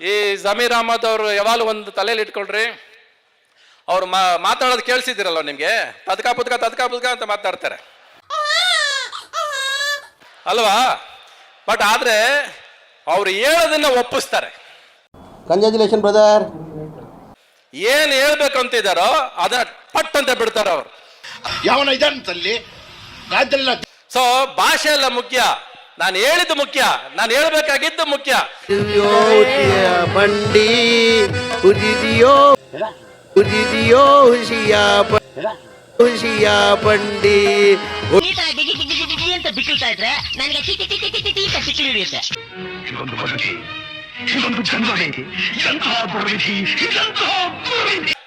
ಈ ಜಮೀರ್ ಅಹಮದ್ ಅವರು ಯಾವಾಗಲೂ ಒಂದು ತಲೆಯಲ್ಲಿ ಇಟ್ಕೊಳ್ರಿ, ಅವ್ರು ಮಾತಾಡೋದು ಕೇಳಿಸಿದಿರಲ್ಲ ನಿಮ್ಗೆ, ತದ್ಕ ಪುದ್ಕ ಅಂತ ಮಾತಾಡ್ತಾರೆ ಅಲ್ವಾ? ಬಟ್ ಆದ್ರೆ ಅವ್ರು ಹೇಳೋದನ್ನ ಒಪ್ಪಿಸ್ತಾರೆ. Congratulation brother. ಏನ್ ಹೇಳ್ಬೇಕು ಅಂತಿದಾರೋ ಅದನ್ನ ಪಟ್ ಅಂತ ಬಿಡ್ತಾರ ಅವ್ರು. ಯಾವನ ಇದಂತಲ್ಲಿ ರಾಜ್ಯದಲ್ಲ. ಸೊ ಭಾಷೆ ಎಲ್ಲ ಮುಖ್ಯ, ನಾನು ಹೇಳಿದ್ದು ಮುಖ್ಯ, ನಾನು ಹೇಳ್ಬೇಕಾಗಿದ್ದು ಮುಖ್ಯ. ಬಂಡಿ ಉದಿದಿಯೋ ಉದಿದಿಯೋ ಹುಷಿಯ ಬಂಡಿ ಅಂತ ಬಿಕ್ಕಳ್ತಾ ಇದ್ರೆ ನನಗೆ ಬಿಕ್ಕಳು ಹಿಡಿಯುತ್ತೆ.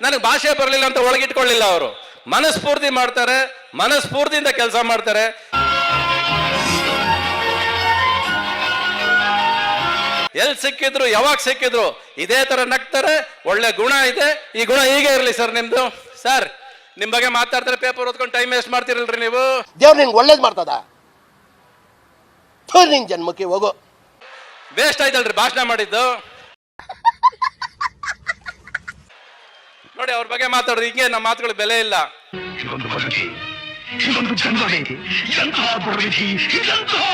ನನಗೆ ಭಾಷೆ ಬರಲಿಲ್ಲ ಅಂತ ಒಳಗಿಟ್ಕೊಳ್ಳಿಲ್ಲ ಅವರು, ಮನಸ್ಫೂರ್ತಿ ಮಾಡ್ತಾರೆ, ಮನಸ್ಫೂರ್ತಿಯಿಂದ ಕೆಲಸ ಮಾಡ್ತಾರೆ. ಎಲ್ಲಿ ಸಿಕ್ಕಿದ್ರು ಯಾವಾಗ ಸಿಕ್ಕಿದ್ರು ಇದೇ ತರ ನಗ್ತಾರೆ. ಒಳ್ಳೆ ಗುಣ ಇದೆ, ಈ ಗುಣ ಹೀಗೆ ಇರಲಿ ಸರ್ ನಿಮ್ದು. ಸರ್ ನಿಮ್ ಬಗ್ಗೆ ಮಾತಾಡ್ತಾರೆ, ಪೇಪರ್ ಓದ್ಕೊಂಡು ಟೈಮ್ ವೇಸ್ಟ್ ಮಾಡ್ತಿರಲ್ರಿ ನೀವು. ದೇವ್ರು ನಿನ್ಗೆ ಒಳ್ಳೇದು ಮಾಡ್ತದ, ನಿನ್ ಜನ್ಮಕ್ಕೆ ಹೋಗೋ. ವೇಸ್ಟ್ ಆಯ್ತಲ್ರಿ ಭಾಷಣ ಮಾಡಿದ್ದು. ನೋಡಿ ಅವ್ರ ಬಗ್ಗೆ ಮಾತಾಡೋದು ಹಿಂಗೆ, ನಮ್ಮ ಮಾತುಗಳು ಬೆಲೆ ಇಲ್ಲ. ಇದೊಂದು ಬದುಕಿ, ಇದೊಂದು ಜನ್ಮ, ಎಂತಹ ದುರ್ವಿಧಿ, ಇದೆಂತಹ